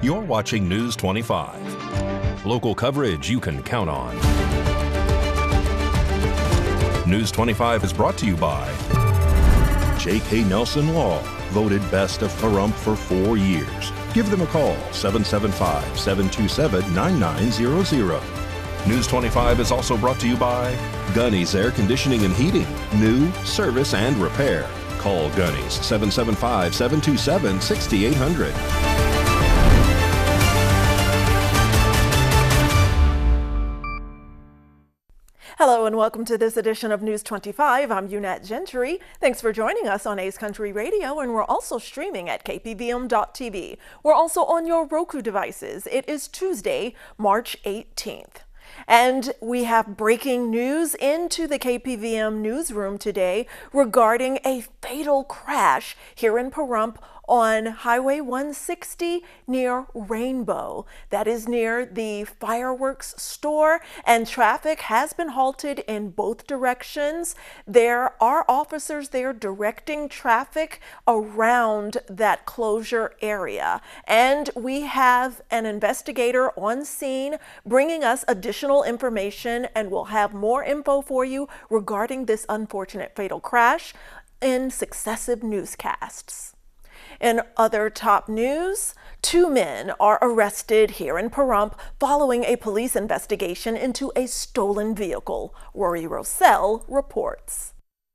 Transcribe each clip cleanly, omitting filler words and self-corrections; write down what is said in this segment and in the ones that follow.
You're watching News 25. Local coverage you can count on. News 25 is brought to you by J.K. Nelson Law, voted best of Pahrump for 4 years. Give them a call, 775-727-9900. News 25 is also brought to you by Gunny's Air Conditioning and Heating. New, service, and repair. Call Gunny's, 775-727-6800. Hello and welcome to this edition of News 25. I'm Unat Gentry. Thanks for joining us on Ace Country Radio, and we're also streaming at KPVM.TV. We're also on your Roku devices. It is Tuesday, March 18th. And we have breaking news into the KPVM newsroom today regarding a fatal crash here in Pahrump on Highway 160 near Rainbow. That is near the fireworks store, and traffic has been halted in both directions. There are officers there directing traffic around that closure area. And we have an investigator on scene bringing us additional information, and we'll have more info for you regarding this unfortunate fatal crash in successive newscasts. In other top news, 2 men are arrested here in Pahrump following a police investigation into a stolen vehicle. Rory Rossell reports.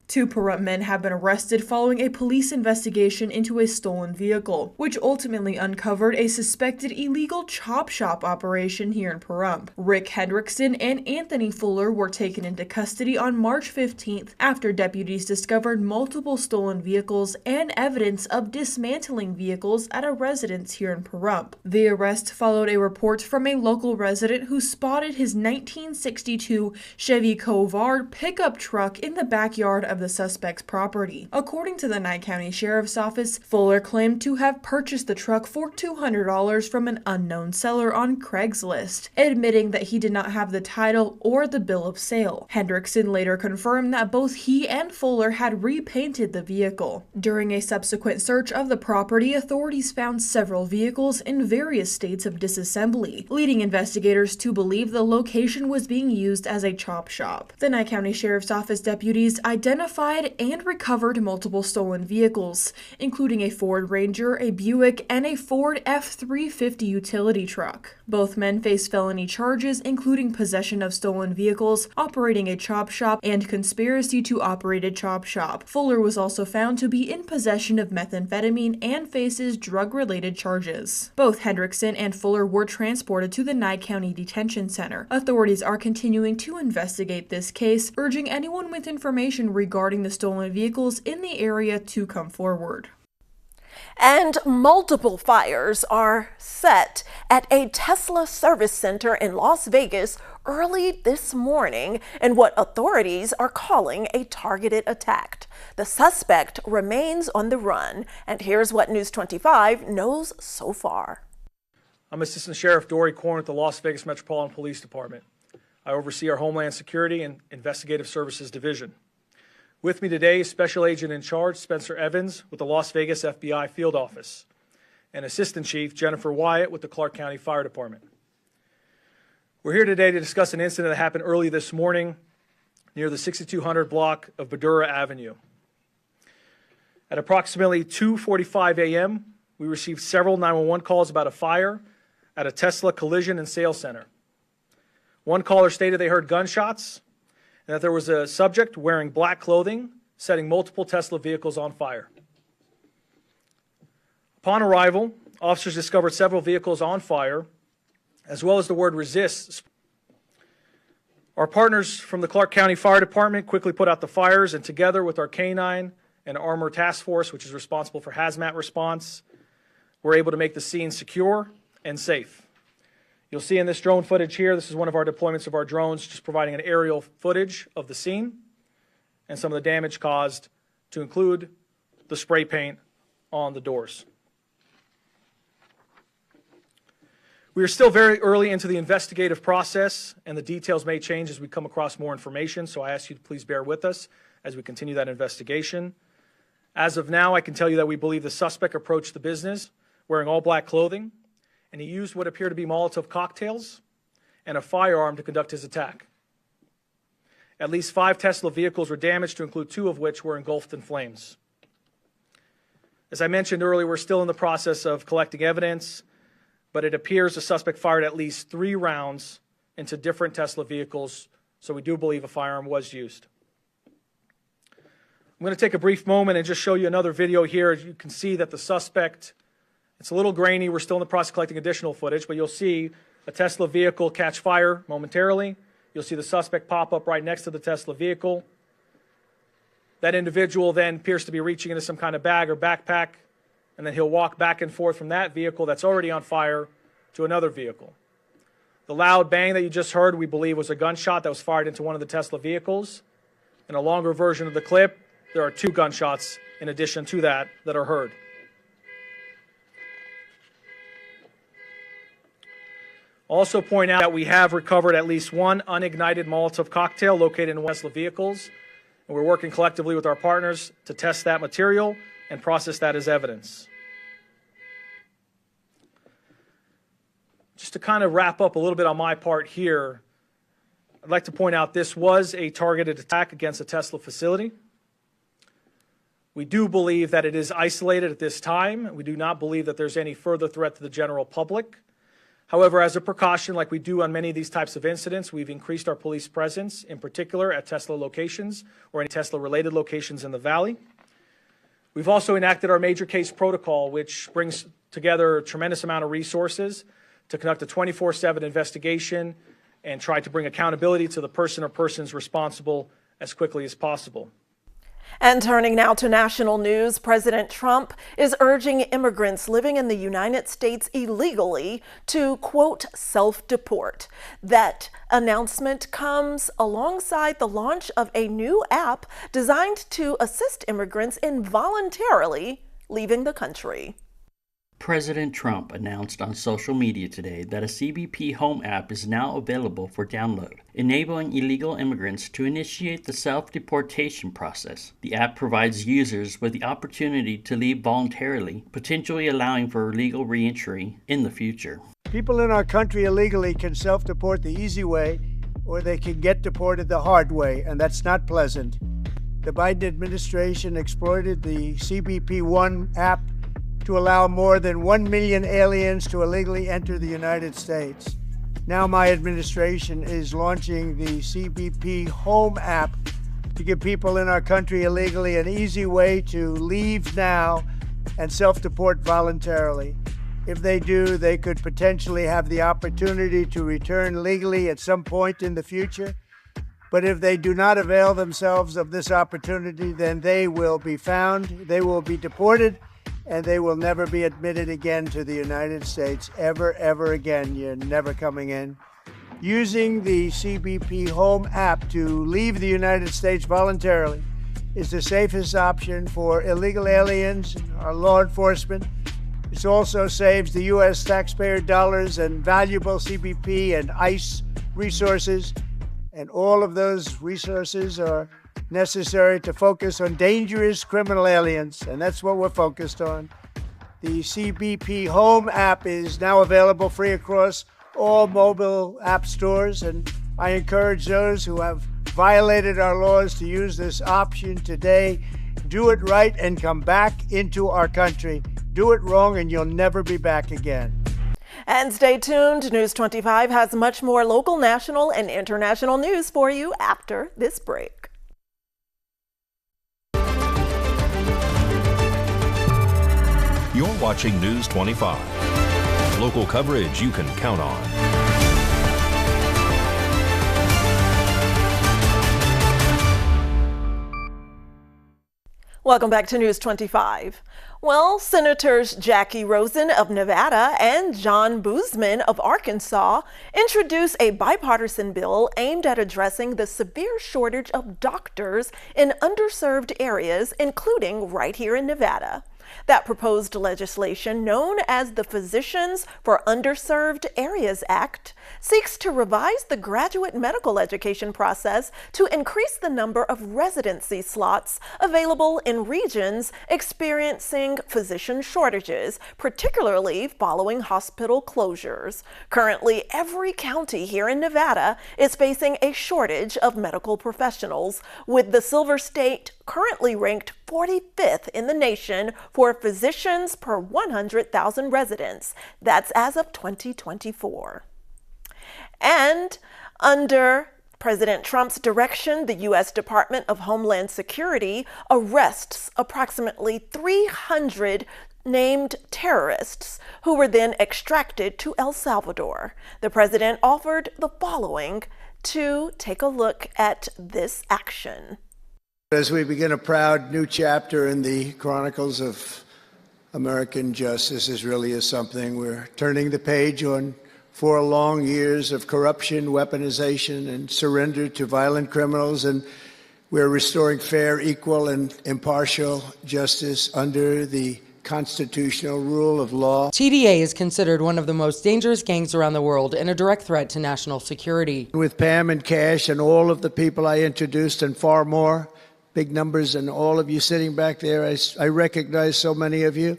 2 Pahrump men have been arrested following a police investigation into a stolen vehicle, which ultimately uncovered a suspected illegal chop shop operation here in Pahrump. Rick Hendrickson and Anthony Fuller were taken into custody on March 15th after deputies discovered multiple stolen vehicles and evidence of dismantling vehicles at a residence here in Pahrump. The arrest followed a report from a local resident who spotted his 1962 Chevy Covard pickup truck in the backyard of the suspect's property. According to the Nye County Sheriff's Office, Fuller claimed to have purchased the truck for $200 from an unknown seller on Craigslist, admitting that he did not have the title or the bill of sale. Hendrickson later confirmed that both he and Fuller had repainted the vehicle. During a subsequent search of the property, authorities found several vehicles in various states of disassembly, leading investigators to believe the location was being used as a chop shop. The Nye County Sheriff's Office deputies identified and recovered multiple stolen vehicles, including a Ford Ranger, a Buick, and a Ford F-350 utility truck. Both men face felony charges, including possession of stolen vehicles, operating a chop shop, and conspiracy to operate a chop shop. Fuller was also found to be in possession of methamphetamine and faces drug-related charges. Both Hendrickson and Fuller were transported to the Nye County Detention Center. Authorities are continuing to investigate this case, urging anyone with information regarding the stolen vehicles in the area to come forward. And multiple fires are set at a Tesla service center in Las Vegas early this morning in what authorities are calling a targeted attack. The suspect remains on the run, and here's what News 25 knows so far. I'm Assistant Sheriff Dory Korn at the Las Vegas Metropolitan Police Department. I oversee our Homeland Security and Investigative Services Division. With me today is Special Agent in Charge Spencer Evans with the Las Vegas FBI Field Office and Assistant Chief Jennifer Wyatt with the Clark County Fire Department. We're here today to discuss an incident that happened early this morning near the 6200 block of Badura Avenue. At approximately 2:45 a.m., we received several 911 calls about a fire at a Tesla collision and sales center. One caller stated they heard gunshots and that there was a subject wearing black clothing setting multiple Tesla vehicles on fire. Upon arrival, officers discovered several vehicles on fire, as well as the word resist. Our partners from the Clark County Fire Department quickly put out the fires, and together with our K-9 and Armor Task Force, which is responsible for hazmat response, we're able to make the scene secure and safe. You'll see in this drone footage here, this is one of our deployments of our drones, just providing an aerial footage of the scene and some of the damage caused, to include the spray paint on the doors. We are still very early into the investigative process, and the details may change as we come across more information, so I ask you to please bear with us as we continue that investigation. As of now, I can tell you that we believe the suspect approached the business wearing all black clothing and he used what appear to be Molotov cocktails and a firearm to conduct his attack. At least 5 Tesla vehicles were damaged, to include 2 of which were engulfed in flames. As I mentioned earlier, we're still in the process of collecting evidence, but it appears the suspect fired at least 3 rounds into different Tesla vehicles, so we do believe a firearm was used. I'm going to take a brief moment and just show you another video here. As you can see that the suspect, it's a little grainy. We're still in the process of collecting additional footage, but you'll see a Tesla vehicle catch fire momentarily. You'll see the suspect pop up right next to the Tesla vehicle. That individual then appears to be reaching into some kind of bag or backpack, and then he'll walk back and forth from that vehicle that's already on fire to another vehicle. The loud bang that you just heard, we believe, was a gunshot that was fired into one of the Tesla vehicles. In a longer version of the clip, there are 2 gunshots in addition to that are heard. Also point out that we have recovered at least 1 unignited Molotov cocktail located in Tesla vehicles, and we're working collectively with our partners to test that material and process that as evidence. Just to kind of wrap up a little bit on my part here, I'd like to point out this was a targeted attack against a Tesla facility. We do believe that it is isolated at this time. We do not believe that there's any further threat to the general public. However, as a precaution, like we do on many of these types of incidents, we've increased our police presence, in particular at Tesla locations or any Tesla-related locations in the Valley. We've also enacted our major case protocol, which brings together a tremendous amount of resources to conduct a 24/7 investigation and try to bring accountability to the person or persons responsible as quickly as possible. And turning now to national news, President Trump is urging immigrants living in the United States illegally to, quote, self-deport. That announcement comes alongside the launch of a new app designed to assist immigrants in voluntarily leaving the country. President Trump announced on social media today that a CBP Home app is now available for download, enabling illegal immigrants to initiate the self-deportation process. The app provides users with the opportunity to leave voluntarily, potentially allowing for legal re-entry in the future. People in our country illegally can self-deport the easy way, or they can get deported the hard way, and that's not pleasant. The Biden administration exploited the CBP One app to allow more than 1 million aliens to illegally enter the United States. Now my administration is launching the CBP Home app to give people in our country illegally an easy way to leave now and self-deport voluntarily. If they do, they could potentially have the opportunity to return legally at some point in the future. But if they do not avail themselves of this opportunity, then they will be found, they will be deported, and they will never be admitted again to the United States, ever again. You're never coming in. Using the CBP Home app to leave the United States voluntarily is the safest option for illegal aliens and our law enforcement. It also saves the U.S. taxpayer dollars and valuable CBP and ICE resources, and all of those resources are necessary to focus on dangerous criminal aliens, and that's what we're focused on. The CBP Home app is now available free across all mobile app stores, and I encourage those who have violated our laws to use this option today. Do it right and come back into our country. Do it wrong and you'll never be back again. And stay tuned. News 25 has much more local, national, and international news for you after this break. You're watching News 25. Local coverage you can count on. Welcome back to News 25. Well, Senators Jackie Rosen of Nevada and John Boozman of Arkansas introduced a bipartisan bill aimed at addressing the severe shortage of doctors in underserved areas, including right here in Nevada. That proposed legislation, known as the Physicians for Underserved Areas Act, seeks to revise the graduate medical education process to increase the number of residency slots available in regions experiencing physician shortages, particularly following hospital closures. Currently, every county here in Nevada is facing a shortage of medical professionals, with the Silver State currently ranked 45th in the nation for physicians per 100,000 residents. That's as of 2024. And under President Trump's direction, the U.S. Department of Homeland Security arrests approximately 300 named terrorists who were then extracted to El Salvador. The president offered the following to take a look at this action. As we begin a proud new chapter in the chronicles of American justice, this really is something. We're turning the page on 4 long years of corruption, weaponization, and surrender to violent criminals, and we're restoring fair, equal, and impartial justice under the constitutional rule of law. TDA is considered one of the most dangerous gangs around the world and a direct threat to national security. With Pam and Cash and all of the people I introduced and far more, big numbers, and all of you sitting back there, I recognize so many of you.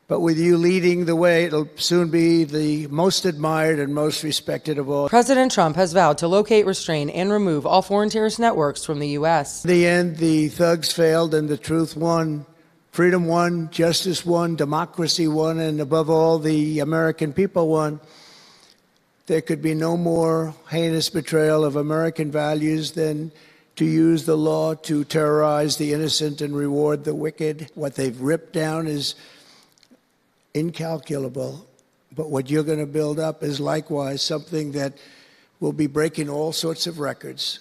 But with you leading the way, it'll soon be the most admired and most respected of all. President Trump has vowed to locate, restrain, and remove all foreign terrorist networks from the U.S. In the end, the thugs failed and the truth won. Freedom won, justice won, democracy won, and above all, the American people won. There could be no more heinous betrayal of American values than to use the law to terrorize the innocent and reward the wicked. What they've ripped down is incalculable, but what you're going to build up is likewise something that will be breaking all sorts of records.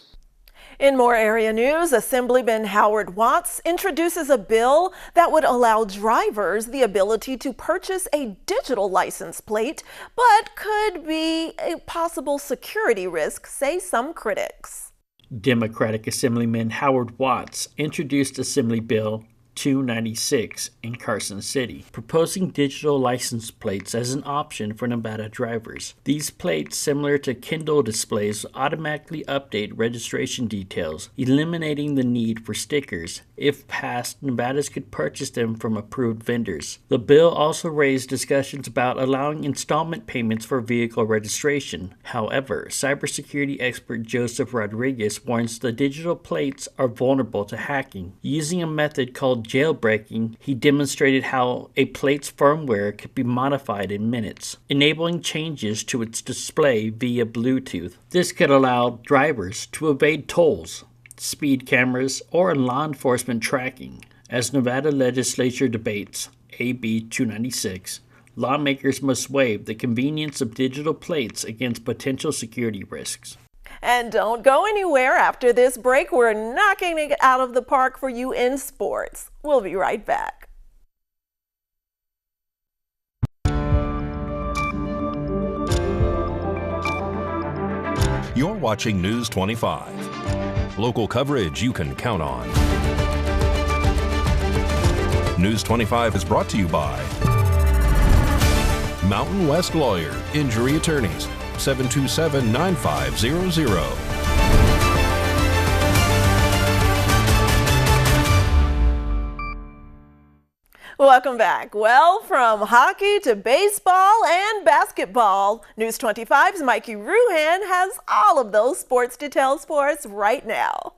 In more area news, Assemblyman Howard Watts introduces a bill that would allow drivers the ability to purchase a digital license plate, but could be a possible security risk, say some critics. Democratic Assemblyman Howard Watts introduced Assembly Bill 296 in Carson City, proposing digital license plates as an option for Nevada drivers. These plates, similar to Kindle displays, automatically update registration details, eliminating the need for stickers. If passed, Nevadas could purchase them from approved vendors. The bill also raised discussions about allowing installment payments for vehicle registration. However, cybersecurity expert Joseph Rodriguez warns the digital plates are vulnerable to hacking. Using a method called jailbreaking, he demonstrated how a plate's firmware could be modified in minutes, enabling changes to its display via Bluetooth. This could allow drivers to evade tolls, speed cameras, or law enforcement tracking. As Nevada legislature debates AB 296, lawmakers must weigh the convenience of digital plates against potential security risks. And don't go anywhere. After this break, we're knocking it out of the park for you in sports. We'll be right back. You're watching News 25. Local coverage you can count on. News 25 is brought to you by Mountain West Lawyer, Injury Attorneys, 727-9500. Welcome back. Well, from hockey to baseball and basketball, News 25's Mikey Ruhan has all of those sports details for us right now.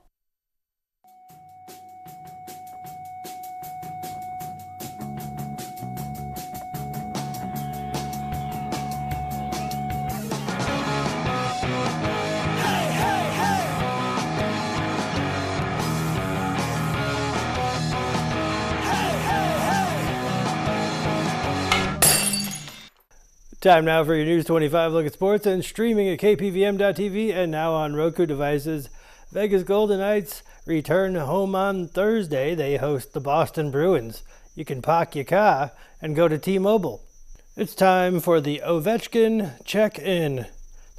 Time now for your News 25 look at sports and streaming at KPVM.TV and now on Roku devices. Vegas Golden Knights return home on Thursday. They host the Boston Bruins. You can park your car and go to T-Mobile. It's time for the Ovechkin check-in.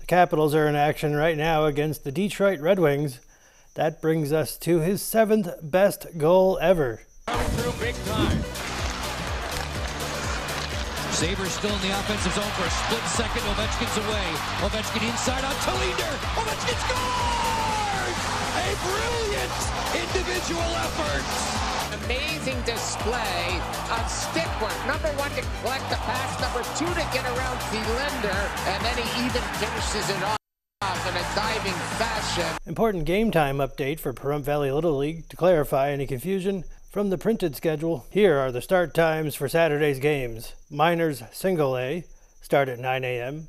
The Capitals are in action right now against the Detroit Red Wings. That brings us to his 7th best goal ever. Coming through big time. Sabres still in the offensive zone for a split second. Ovechkin's away. Ovechkin inside on Talinder. Ovechkin scores! A brilliant individual effort. Amazing display of stick work. Number one to collect the pass. Number two to get around Talinder. And then he even finishes it off in a diving fashion. Important game time update for Pahrump Valley Little League. To clarify any confusion, from the printed schedule, here are the start times for Saturday's games. Minors Single A start at 9 a.m.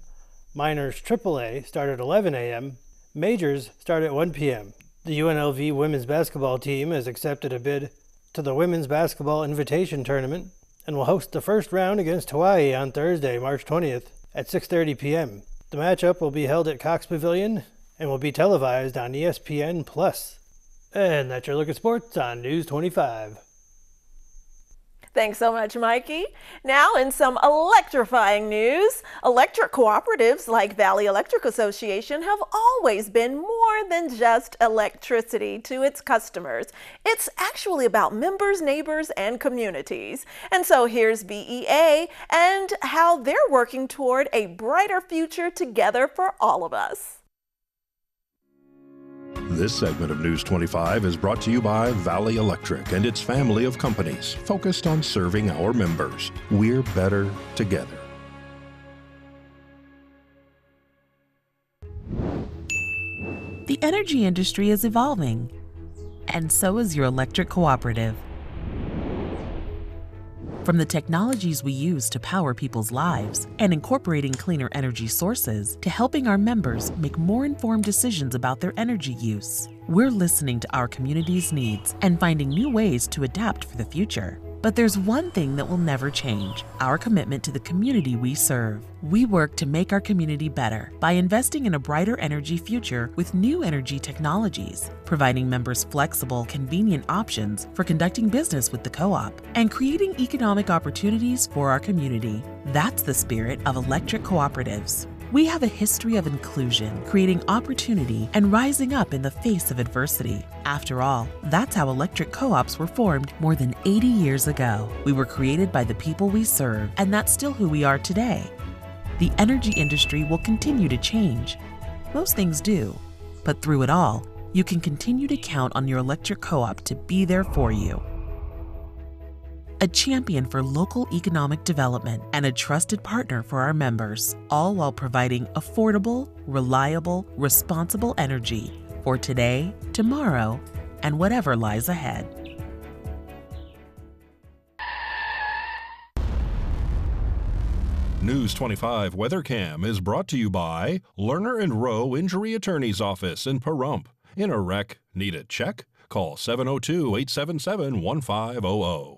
Minors Triple A start at 11 a.m. Majors start at 1 p.m. The UNLV women's basketball team has accepted a bid to the Women's Basketball Invitation Tournament and will host the first round against Hawaii on Thursday, March 20th at 6:30 p.m. The matchup will be held at Cox Pavilion and will be televised on ESPN+. And that's your look at sports on News 25. Thanks so much, Mikey. Now, in some electrifying news, electric cooperatives like Valley Electric Association have always been more than just electricity to its customers. It's actually about members, neighbors, and communities. And so here's VEA and how they're working toward a brighter future together for all of us. This segment of News 25 is brought to you by Valley Electric and its family of companies focused on serving our members. We're better together. The energy industry is evolving, and so is your electric cooperative. From the technologies we use to power people's lives and incorporating cleaner energy sources to helping our members make more informed decisions about their energy use, we're listening to our community's needs and finding new ways to adapt for the future. But there's one thing that will never change: our commitment to the community we serve. We work to make our community better by investing in a brighter energy future with new energy technologies, providing members flexible, convenient options for conducting business with the co-op, and creating economic opportunities for our community. That's the spirit of electric cooperatives. We have a history of inclusion, creating opportunity, and rising up in the face of adversity. After all, that's how electric co-ops were formed more than 80 years ago. We were created by the people we serve, and that's still who we are today. The energy industry will continue to change. Most things do, but through it all, you can continue to count on your electric co-op to be there for you. A champion for local economic development and a trusted partner for our members, all while providing affordable, reliable, responsible energy for today, tomorrow, and whatever lies ahead. News 25 WeatherCam is brought to you by Lerner and Rowe Injury Attorney's Office in Pahrump. In a wreck, need a check? Call 702-877-1500.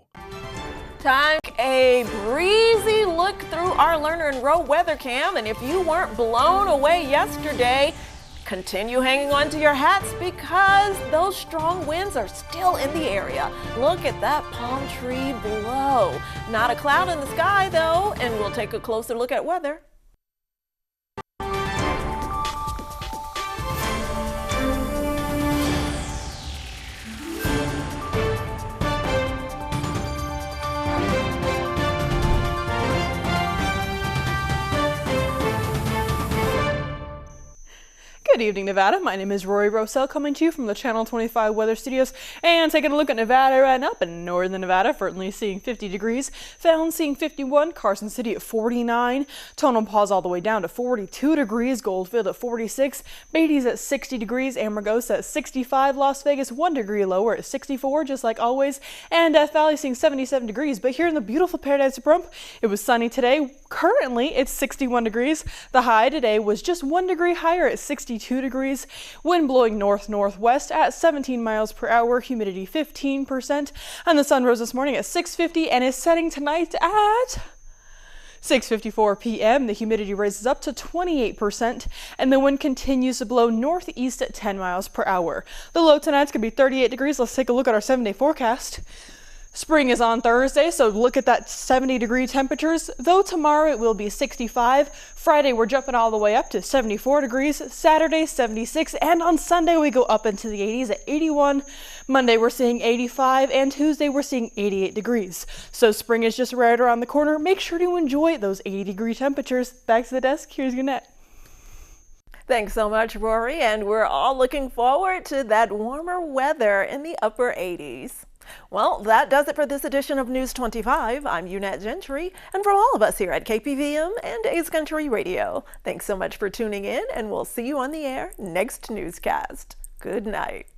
Time a breezy look through our Lerner and Rowe weather cam, and if you weren't blown away yesterday, continue hanging on to your hats because those strong winds are still in the area. Look at that palm tree below. Not a cloud in the sky though, and we'll take a closer look at weather. Good evening, Nevada. My name is Rory Rossell, coming to you from the Channel 25 Weather Studios and taking a look at Nevada right now. In northern Nevada, Fernley seeing 50 degrees, Fallon seeing 51, Carson City at 49, Tonopah's all the way down to 42 degrees, Goldfield at 46, Beatty's at 60 degrees, Amargosa at 65, Las Vegas 1 degree lower at 64, just like always, and Death Valley seeing 77 degrees. But here in the beautiful Paradise of Pahrump, it was sunny today. Currently, it's 61 degrees. The high today was just 1 degree higher at 62 degrees. Wind blowing north-northwest at 17 miles per hour, humidity 15%, and the sun rose this morning at 6:50 and is setting tonight at 6:54 p.m. The humidity raises up to 28%, and the wind continues to blow northeast at 10 miles per hour. The low tonight's going to be 38 degrees. Let's take a look at our 7-day forecast. Spring is on Thursday, so look at that 70-degree temperatures, though tomorrow it will be 65. Friday, we're jumping all the way up to 74 degrees. Saturday, 76, and on Sunday, we go up into the 80s at 81. Monday we're seeing 85 and Tuesday we're seeing 88 degrees. So spring is just right around the corner. Make sure to enjoy those 80-degree temperatures. Back to the desk, here's Yvette. Thanks so much, Rory, and we're all looking forward to that warmer weather in the upper 80s. Well, that does it for this edition of News 25. I'm Yvette Gentry, and from all of us here at KPVM and A's Country Radio, thanks so much for tuning in, and we'll see you on the air next newscast. Good night.